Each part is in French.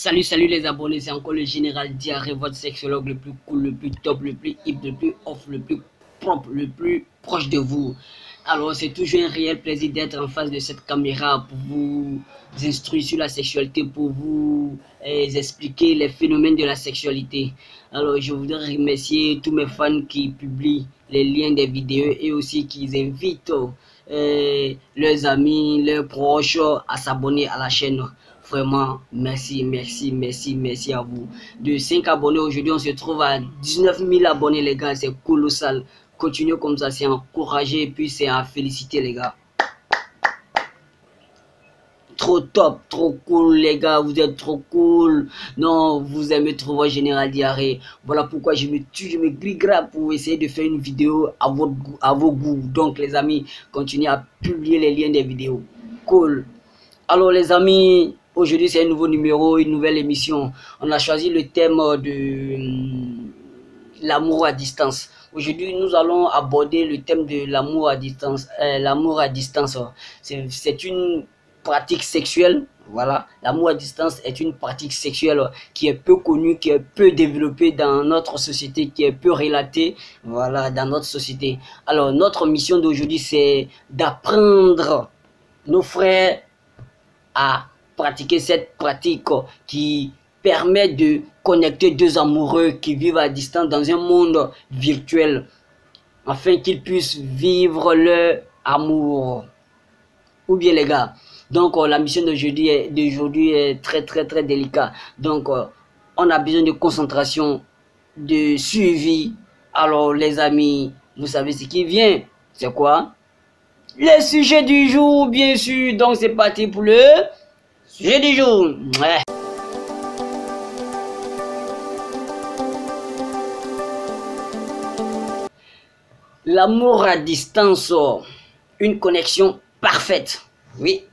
Salut les abonnés, c'est encore le général Diarrhée, votre sexologue le plus cool, le plus top, le plus hip, le plus off, le plus propre, le plus proche de vous. Alors c'est toujours un réel plaisir d'être en face de cette caméra pour vous instruire sur la sexualité, pour vous expliquer les phénomènes de la sexualité. Alors je voudrais remercier tous mes fans qui publient les liens des vidéos et aussi qui invitent leurs amis, leurs proches à s'abonner à la chaîne. Vraiment, merci à vous. De 5 abonnés aujourd'hui, on se trouve à 19 000 abonnés, les gars. C'est colossal. Continuez comme ça, c'est encouragé et puis c'est à féliciter, les gars. Trop top, trop cool, les gars. Vous êtes trop cool. Non, vous aimez trop votre général Diarrhée. Voilà pourquoi je me tue, je me grille pour essayer de faire une vidéo à votre goût, à vos goûts. Donc, les amis, continuez à publier les liens des vidéos. Cool. Alors les amis, aujourd'hui c'est un nouveau numéro, une nouvelle émission. On a choisi le thème de l'amour à distance. Aujourd'hui nous allons aborder le thème de l'amour à distance. L'amour à distance, c'est une pratique sexuelle. Voilà, l'amour à distance est une pratique sexuelle qui est peu connue, qui est peu développée dans notre société, qui est peu relatée, voilà, dans notre société. Alors notre mission d'aujourd'hui c'est d'apprendre nos frères à pratiquer cette pratique qui permet de connecter deux amoureux qui vivent à distance dans un monde virtuel afin qu'ils puissent vivre leur amour. Ou bien les gars, donc la mission d'aujourd'hui est très délicate. Donc on a besoin de concentration, de suivi. Alors les amis, vous savez ce qui vient, c'est quoi? Le sujet du jour, bien sûr. Donc c'est parti pour le sujet du jour. Ouais. L'amour à distance, une connexion parfaite. Oui,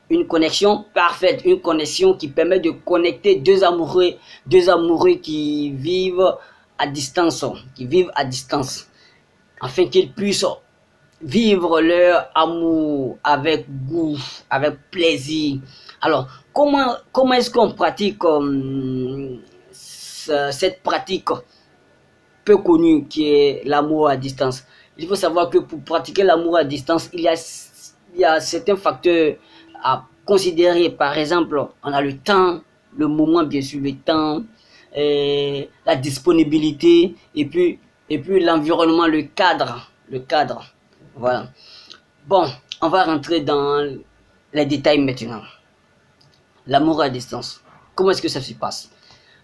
une connexion parfaite, une connexion qui permet de connecter deux amoureux qui vivent à distance, afin qu'ils puissent vivre leur amour avec goût, avec plaisir. Alors, comment est-ce qu'on pratique cette pratique peu connue qui est l'amour à distance? Il faut savoir que pour pratiquer l'amour à distance, il y a certains facteurs à considérer. Par exemple, on a le temps, le moment, bien sûr, le temps, la disponibilité, et puis l'environnement, le cadre. Voilà. Bon, on va rentrer dans les détails maintenant. L'amour à distance. Comment est-ce que ça se passe?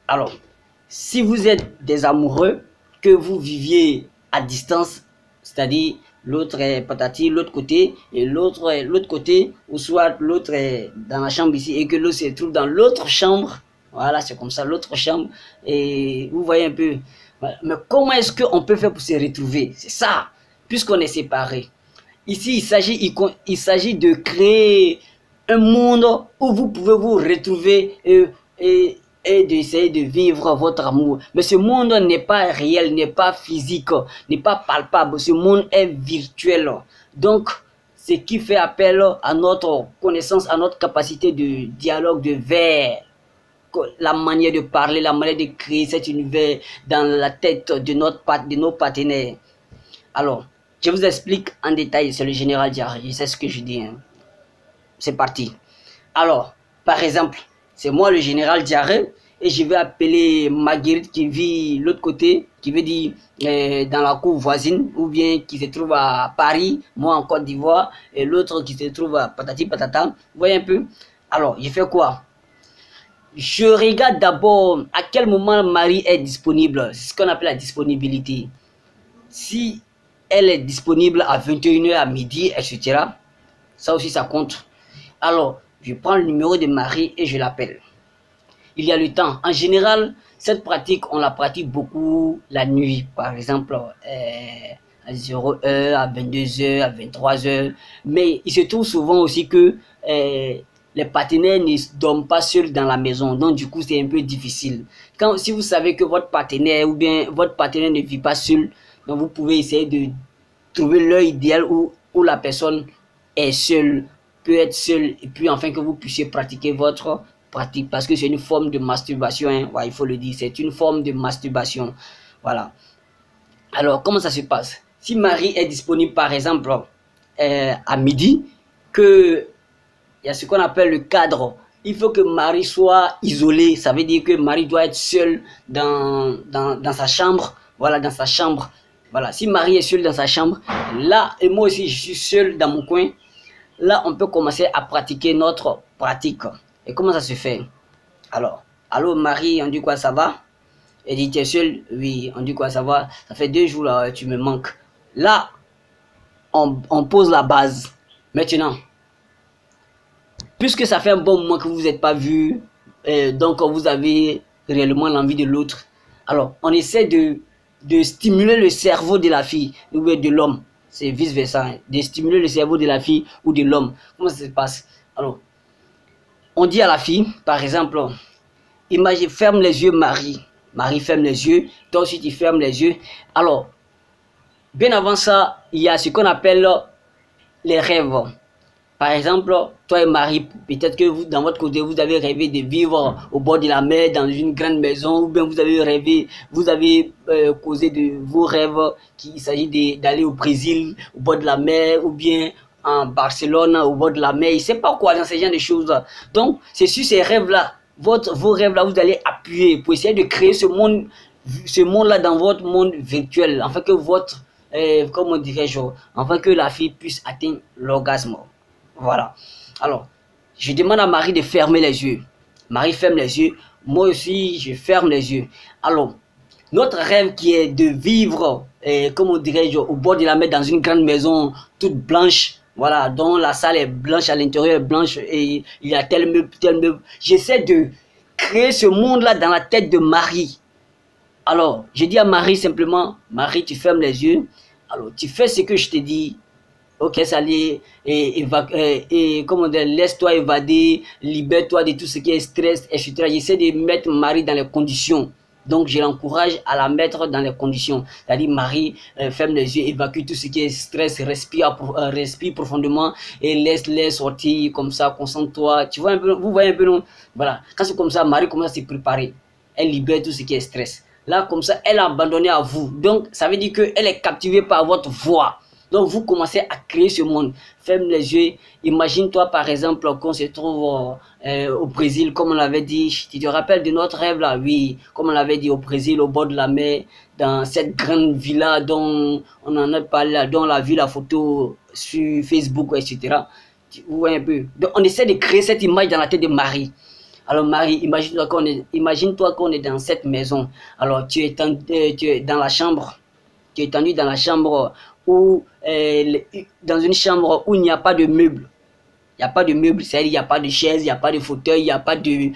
Alors, si vous êtes des amoureux, que vous viviez à distance, c'est-à-dire l'autre est patati, l'autre côté, et l'autre côté, ou soit l'autre est dans la chambre ici, et que l'autre se trouve dans l'autre chambre. Voilà, c'est comme ça, l'autre chambre. Et vous voyez un peu. Voilà. Mais comment est-ce qu'on peut faire pour se retrouver? C'est ça. Puisqu'on est séparés. Ici, il s'agit de créer un monde où vous pouvez vous retrouver et d'essayer de vivre votre amour. Mais ce monde n'est pas réel, n'est pas physique, n'est pas palpable. Ce monde est virtuel. Donc, ce qui fait appel à notre connaissance, à notre capacité de dialogue, de vers, la manière de parler, la manière de créer cet univers dans la tête de nos partenaires. Alors, je vous explique en détail, c'est le général Diarrhée, c'est ce que je dis. Hein. C'est parti. Alors, par exemple, c'est moi le général Diarrhée et je vais appeler Marguerite qui vit l'autre côté, qui veut dire dans la cour voisine, ou bien qui se trouve à Paris, moi en Côte d'Ivoire, et l'autre qui se trouve à Patati Patata. Vous voyez un peu? Alors, je fais quoi? Je regarde d'abord à quel moment Marie est disponible. C'est ce qu'on appelle la disponibilité. Si elle est disponible à 21 h à midi, etc. Ça aussi, ça compte. Alors, je prends le numéro de Marie et je l'appelle. Il y a le temps. En général, cette pratique, on la pratique beaucoup la nuit. Par exemple, à 0 h, à 22 h, à 23 h. Mais il se trouve souvent aussi que les partenaires ne dorment pas seuls dans la maison. Donc, du coup, c'est un peu difficile. Si vous savez que votre partenaire ou bien votre partenaire ne vit pas seul, donc vous pouvez essayer de trouver l'heure idéale où la personne est seule, peut être seule, et puis enfin que vous puissiez pratiquer votre pratique parce que c'est une forme de masturbation, hein. Ouais, il faut le dire, c'est une forme de masturbation. Voilà. Alors, comment ça se passe? Si Marie est disponible, par exemple, à midi, que il y a ce qu'on appelle le cadre. Il faut que Marie soit isolée. Ça veut dire que Marie doit être seule dans sa chambre. Voilà, dans sa chambre. Voilà, si Marie est seule dans sa chambre, là, et moi aussi, je suis seul dans mon coin, là, on peut commencer à pratiquer notre pratique. Et comment ça se fait? Alors, allô Marie, on dit quoi, ça va? Elle dit, tu es seule? Oui, on dit quoi, ça va? Ça fait 2 jours, là, tu me manques. Là, on pose la base. Maintenant, puisque ça fait un bon moment que vous n'êtes pas vu, donc vous avez réellement l'envie de l'autre. Alors, on essaie de stimuler le cerveau de la fille ou de l'homme. C'est vice-versa, hein, de stimuler le cerveau de la fille ou de l'homme. Comment ça se passe? Alors, on dit à la fille, par exemple, imagine, ferme les yeux, Marie. Marie ferme les yeux, toi aussi tu fermes les yeux. Alors, bien avant ça, il y a ce qu'on appelle les rêves. Par exemple, toi et Marie, peut-être que vous, dans votre côté, vous avez rêvé de vivre au bord de la mer, dans une grande maison, ou bien vous avez rêvé, vous avez causé de vos rêves qu'il s'agit d'aller au Brésil, au bord de la mer, ou bien en Barcelone, au bord de la mer, je ne sais pas quoi, dans ce genre de choses. Donc, c'est sur ces rêves-là, vos rêves-là, vous allez appuyer pour essayer de créer ce monde-là dans votre monde virtuel, afin que votre, comment dirais-je, afin que la fille puisse atteindre l'orgasme. Voilà. Alors, je demande à Marie de fermer les yeux. Marie ferme les yeux. Moi aussi, je ferme les yeux. Alors, notre rêve qui est de vivre, comment dirais-je, au bord de la mer dans une grande maison toute blanche. Voilà, dont la salle est blanche, à l'intérieur est blanche et il y a tel meuble, tel meuble. J'essaie de créer ce monde-là dans la tête de Marie. Alors, je dis à Marie simplement, Marie, tu fermes les yeux. Alors, tu fais ce que je te dis. Ok, ça l'est, et comment dire, laisse-toi évader, libère-toi de tout ce qui est stress, etc. J'essaie de mettre Marie dans les conditions. Donc, je l'encourage à la mettre dans les conditions. C'est-à-dire, Marie, ferme les yeux, évacue tout ce qui est stress, respire profondément et laisse-les sortir comme ça, concentre-toi. Tu vois un peu, vous voyez un peu, non? Voilà. Quand c'est comme ça, Marie commence à se préparer. Elle libère tout ce qui est stress. Là, comme ça, elle est abandonnée à vous. Donc, ça veut dire qu'elle est captivée par votre voix. Donc, vous commencez à créer ce monde. Ferme les yeux. Imagine-toi, par exemple, qu'on se trouve au Brésil, comme on l'avait dit. Tu te rappelles de notre rêve là? Oui, comme on l'avait dit, au Brésil, au bord de la mer, dans cette grande villa dont on en a parlé, dont on a vu la photo sur Facebook, etc. Vous voyez un peu. Donc, on essaie de créer cette image dans la tête de Marie. Alors Marie, imagine-toi qu'on est dans cette maison. Alors tu es dans la chambre. Tu es étendu dans la chambre où, dans une chambre où il n'y a pas de meubles. Il n'y a pas de meubles, c'est-à-dire il n'y a pas de chaise, il n'y a pas de fauteuil, il n'y a pas de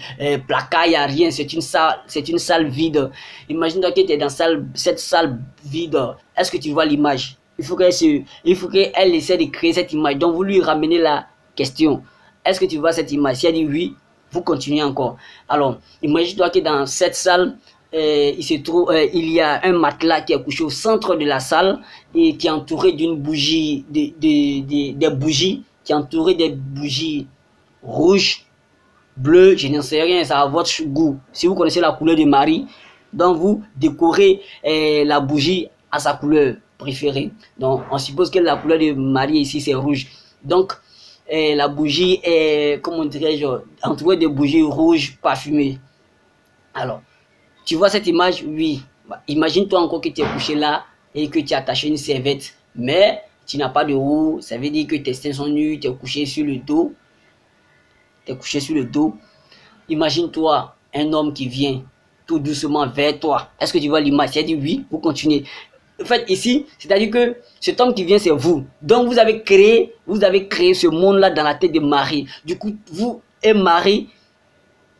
placard, il n'y a rien. C'est une salle vide. Imagine-toi que tu es dans cette salle vide. Est-ce que tu vois l'image? Il faut qu'elle essaie de créer cette image. Donc vous lui ramenez la question. Est-ce que tu vois cette image? Si elle dit oui, vous continuez encore. Alors, imagine-toi que dans cette salle, il y a un matelas qui est couché au centre de la salle et qui est entouré d'une bougie, des bougies, qui est entouré des bougies rouges, bleues, je n'en sais rien, ça a votre goût. Si vous connaissez la couleur de Marie, donc vous décorez la bougie à sa couleur préférée. Donc, on suppose que la couleur de Marie ici, c'est rouge. Donc, la bougie est, comment dirais-je, entourée de bougies rouges parfumées. Alors, tu vois cette image? Oui. Imagine-toi encore que tu es couché là et que tu as attaché une serviette, mais tu n'as pas de haut. Ça veut dire que tes seins sont nus, tu es couché sur le dos. Tu es couché sur le dos. Imagine-toi un homme qui vient tout doucement vers toi. Est-ce que tu vois l'image? Tu as dit oui, vous continuez. En fait, ici, c'est-à-dire que cet homme qui vient, c'est vous. Donc, vous avez créé ce monde-là dans la tête de Marie. Du coup, vous et Marie,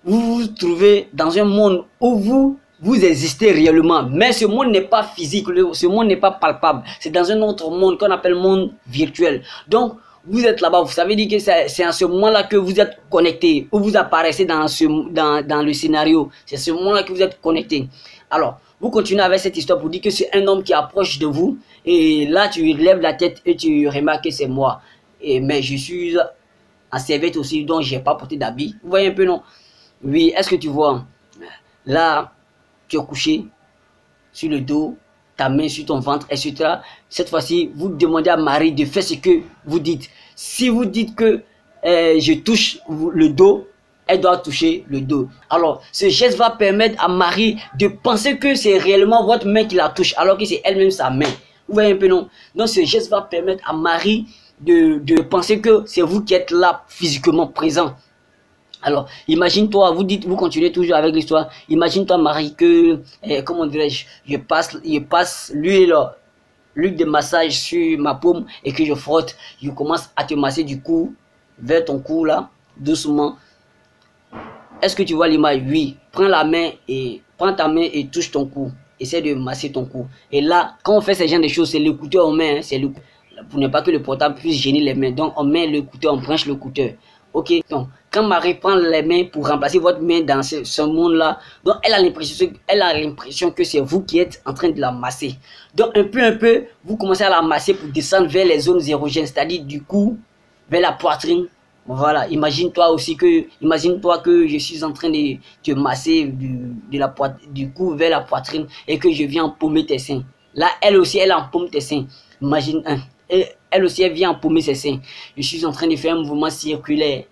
vous vous trouvez dans un monde où vous existez réellement. Mais ce monde n'est pas physique, ce monde n'est pas palpable. C'est dans un autre monde qu'on appelle monde virtuel. Donc, vous êtes là-bas, vous savez dire que c'est à ce moment-là que vous êtes connecté, où vous apparaissez dans le scénario. C'est ce moment-là que vous êtes connecté. Alors, vous continuez avec cette histoire pour dire que c'est un homme qui approche de vous. Et là, tu lèves la tête et tu remarques que c'est moi. Mais je suis en serviette aussi, donc je n'ai pas porté d'habit. Vous voyez un peu, non? Oui, est-ce que tu vois? Là, tu es couché sur le dos, ta main sur ton ventre, etc. Cette fois-ci, vous demandez à Marie de faire ce que vous dites. Si vous dites que je touche le dos, elle doit toucher le dos. Alors, ce geste va permettre à Marie de penser que c'est réellement votre main qui la touche, alors que c'est elle-même sa main. Vous voyez un peu, non? Donc, ce geste va permettre à Marie de penser que c'est vous qui êtes là physiquement présent. Alors, imagine-toi, vous continuez toujours avec l'histoire. Imagine-toi, Marie, que, comment dirais-je, je passe l'huile de massage sur ma paume et que je frotte. Je commence à te masser du cou, vers ton cou là, doucement. Est-ce que tu vois l'image? Oui. Prends ta main et touche ton cou. Essaie de masser ton cou. Et là, quand on fait ce genre de choses, c'est l'écouteur en main, pour ne pas que le portable puisse gêner les mains. Donc, on met l'écouteur, on branche l'écouteur. Ok, donc quand Marie prend les mains pour remplacer votre main dans ce monde-là, donc elle a l'impression que c'est vous qui êtes en train de la masser. Donc un peu, vous commencez à la masser pour descendre vers les zones érogènes, c'est-à-dire du cou vers la poitrine. Voilà, imagine-toi que je suis en train de te masser du cou vers la poitrine et que je viens empaumer tes seins. Là, elle aussi, elle empaume tes seins. Imagine, elle aussi, elle vient empaumer ses seins. Je suis en train de faire un mouvement circulaire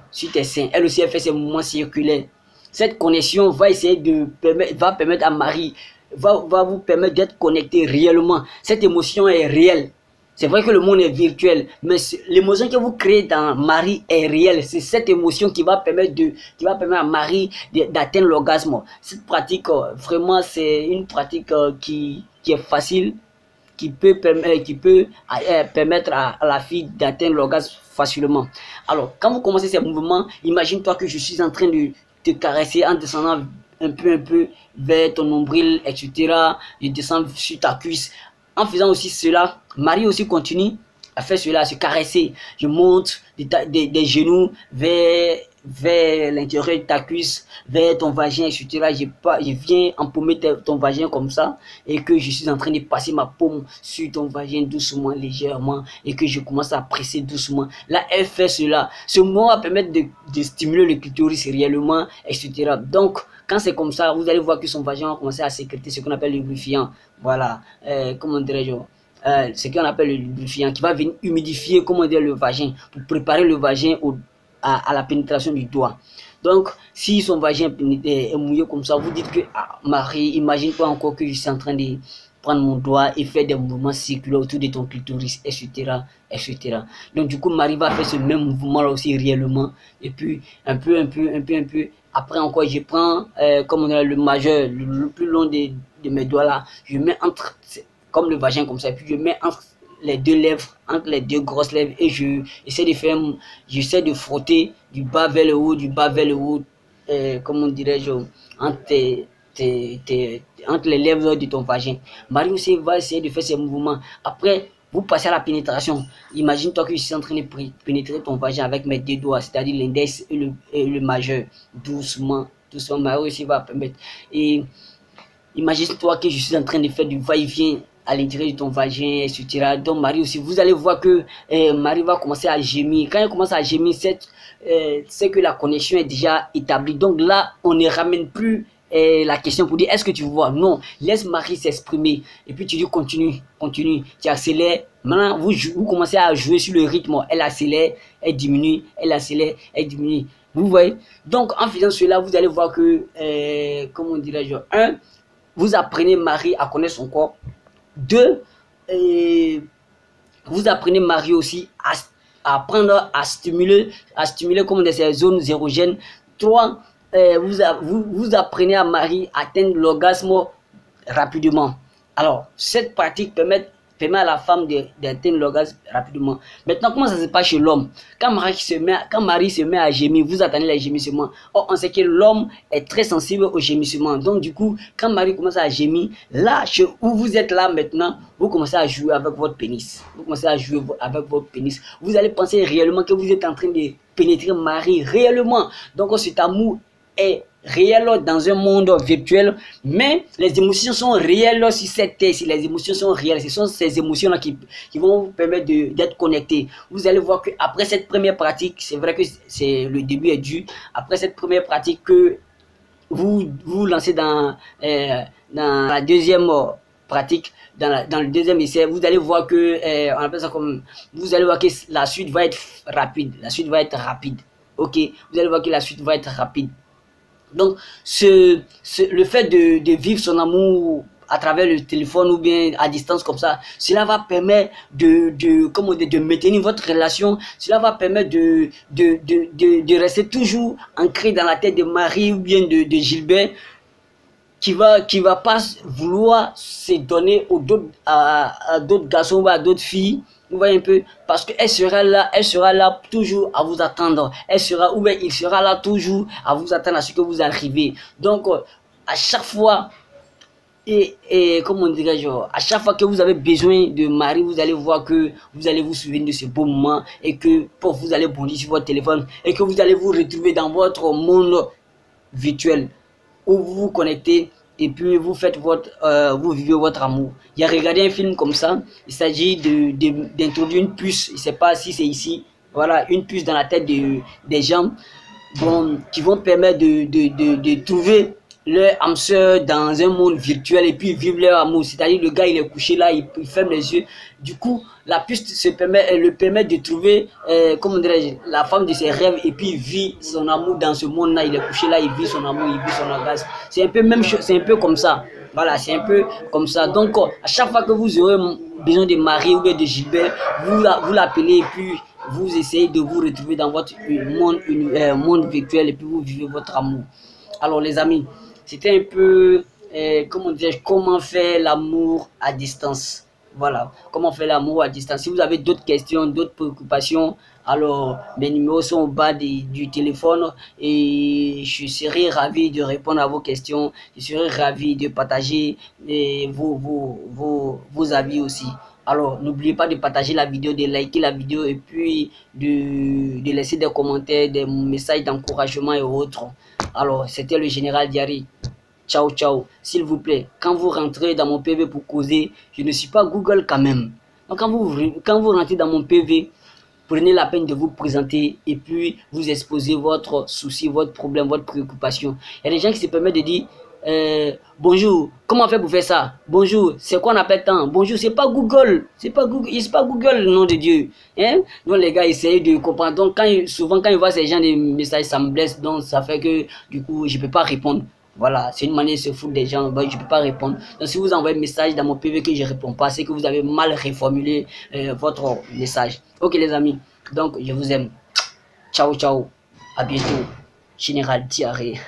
sur tes seins. Elle aussi, elle fait ses mouvements circulaires. Cette connexion va permettre à Marie, va vous permettre d'être connecté réellement. Cette émotion est réelle. C'est vrai que le monde est virtuel, mais l'émotion que vous créez dans Marie est réelle. C'est cette émotion qui va permettre à Marie d'atteindre l'orgasme. Cette pratique, vraiment, c'est une pratique qui est facile, qui peut permettre à la fille d'atteindre l'orgasme facilement. Alors, quand vous commencez ces mouvements, imagine-toi que je suis en train de te caresser en descendant un peu vers ton nombril, etc. Je descends sur ta cuisse. En faisant aussi cela, Marie aussi continue à faire cela, à se caresser. Je monte des genoux vers l'intérieur de ta cuisse, vers ton vagin, etc. Je viens empaumer ton vagin comme ça et que je suis en train de passer ma paume sur ton vagin doucement, légèrement et que je commence à presser doucement. Là, elle fait cela. Ce mouvement va permettre de stimuler le clitoris réellement, etc. Donc, quand c'est comme ça, vous allez voir que son vagin va commencer à sécréter ce qu'on appelle le lubrifiant. Voilà, comment dirais-je, ce qu'on appelle le lubrifiant qui va venir humidifier, comment dire, le vagin pour préparer le vagin à la pénétration du doigt. Donc, si son vagin est mouillé comme ça, vous dites que Marie, imagine-toi encore que je suis en train de prendre mon doigt et faire des mouvements circulaires autour de ton clitoris, etc., etc. Donc, du coup, Marie va faire ce même mouvement là aussi réellement. Et puis, un peu. Après encore, je prends comme on a le majeur, le plus long de mes doigts là, je mets entre, comme le vagin comme ça, puis je mets entre les deux lèvres, entre les deux grosses lèvres, et j'essaie de frotter du bas vers le haut, comment dirais-je, entre entre les lèvres de ton vagin. Marie aussi va essayer de faire ces mouvements. Après, vous passez à la pénétration. Imagine-toi que je suis en train de pénétrer ton vagin avec mes deux doigts, c'est-à-dire l'index et le majeur. Doucement, Marie aussi va permettre. Et imagine-toi que je suis en train de faire du va-et-vient à l'intérieur de ton vagin, etc. Donc Marie aussi, vous allez voir que Marie va commencer à gémir. Quand elle commence à gémir, c'est que la connexion est déjà établie. Donc là, on ne ramène plus la question pour dire est-ce que tu vois? Non, laisse Marie s'exprimer. Et puis tu dis continue, tu accélères. Maintenant, vous commencez à jouer sur le rythme. Elle accélère, elle diminue, elle accélère, elle diminue. Vous voyez? Donc en faisant cela, vous allez voir que, comment dirais-je, vous apprenez Marie à connaître son corps. 2, vous apprenez Marie aussi à apprendre à stimuler comme ces zones érogènes. 3, vous apprenez à Marie à atteindre l'orgasme rapidement. Alors, cette pratique permet à la femme d'atteindre l'orgasme rapidement. Maintenant, comment ça se passe chez l'homme? Quand Marie se met à gémir, vous attendez les gémissements. Or, on sait que l'homme est très sensible aux gémissements. Donc, du coup, quand Marie commence à gémir, là, où vous êtes là maintenant, vous commencez à jouer avec votre pénis. Vous allez penser réellement que vous êtes en train de pénétrer Marie réellement. Donc, cet amour est réel dans un monde virtuel, mais les émotions sont réelles sur cette terre. Si les émotions sont réelles, ce sont ces émotions-là qui vont vous permettre d'être connectés. Vous allez voir qu'après cette première pratique, c'est vrai que le début est dur. Après cette première pratique, que vous lancez dans la deuxième pratique, dans le deuxième essai, vous allez voir que, on appelle ça comme, vous allez voir que la suite va être rapide. La suite va être rapide. Ok, vous allez voir que la suite va être rapide. Donc, le fait de vivre son amour à travers le téléphone ou bien à distance comme ça, cela va permettre de maintenir votre relation. Cela va permettre de rester toujours ancré dans la tête de Marie ou bien de Gilbert, qui va pas vouloir se donner à d'autres garçons ou à d'autres filles. Vous voyez un peu, parce qu'elle sera là toujours à vous attendre. Il sera là toujours à vous attendre à ce que vous arrivez. Donc, à chaque fois, comment dirais-je, à chaque fois que vous avez besoin de Marie, vous allez voir que vous allez vous souvenir de ce beau moment et que vous allez bondir sur votre téléphone et que vous allez vous retrouver dans votre monde virtuel où vous vous connectez et puis vous faites vous vivez votre amour. Il y a regardé un film comme ça, il s'agit d'introduire une puce, je ne sais pas si c'est ici, voilà, une puce dans la tête des gens, bon, qui vont permettre de trouver leur âme sœur dans un monde virtuel et puis vivre leur amour. C'est-à-dire le gars il est couché là, il ferme les yeux. Du coup, la puce le permet de trouver comment dirais-je, la femme de ses rêves et puis vit son amour dans ce monde-là. Il est couché là, il vit son amour, il vit son orgasme. C'est un peu même chose, c'est un peu comme ça. Voilà, c'est un peu comme ça. Donc, à chaque fois que vous aurez besoin de Marie ou de Gilbert, vous l'appelez et puis vous essayez de vous retrouver dans votre monde virtuel et puis vous vivez votre amour. Alors les amis, c'était un peu, comment faire l'amour à distance. Voilà, comment faire l'amour à distance. Si vous avez d'autres questions, d'autres préoccupations, alors mes numéros sont au bas du téléphone et je serai ravi de répondre à vos questions. Je serai ravi de partager vos avis aussi. Alors, n'oubliez pas de partager la vidéo, de liker la vidéo et puis de laisser des commentaires, des messages d'encouragement et autres. Alors, c'était le général Diary. Ciao, ciao. S'il vous plaît, quand vous rentrez dans mon PV pour causer, je ne suis pas Google quand même. Donc, quand vous rentrez dans mon PV, prenez la peine de vous présenter et puis vous exposer votre souci, votre problème, votre préoccupation. Il y a des gens qui se permettent de dire bonjour, comment on fait pour faire ça? Bonjour, c'est quoi on appelle tant? Bonjour, c'est pas Google, c'est pas Google, le nom de Dieu. Hein? Donc les gars essayent de comprendre. Donc souvent quand ils voient ces gens de messages, ça me blesse, donc ça fait que du coup je peux pas répondre. Voilà, c'est une manière de se foutre des gens, bah, je ne peux pas répondre. Donc si vous envoyez un message dans mon PV que je ne réponds pas, c'est que vous avez mal reformulé votre message. Ok les amis, donc je vous aime. Ciao, ciao, à bientôt. Général Diarrhée.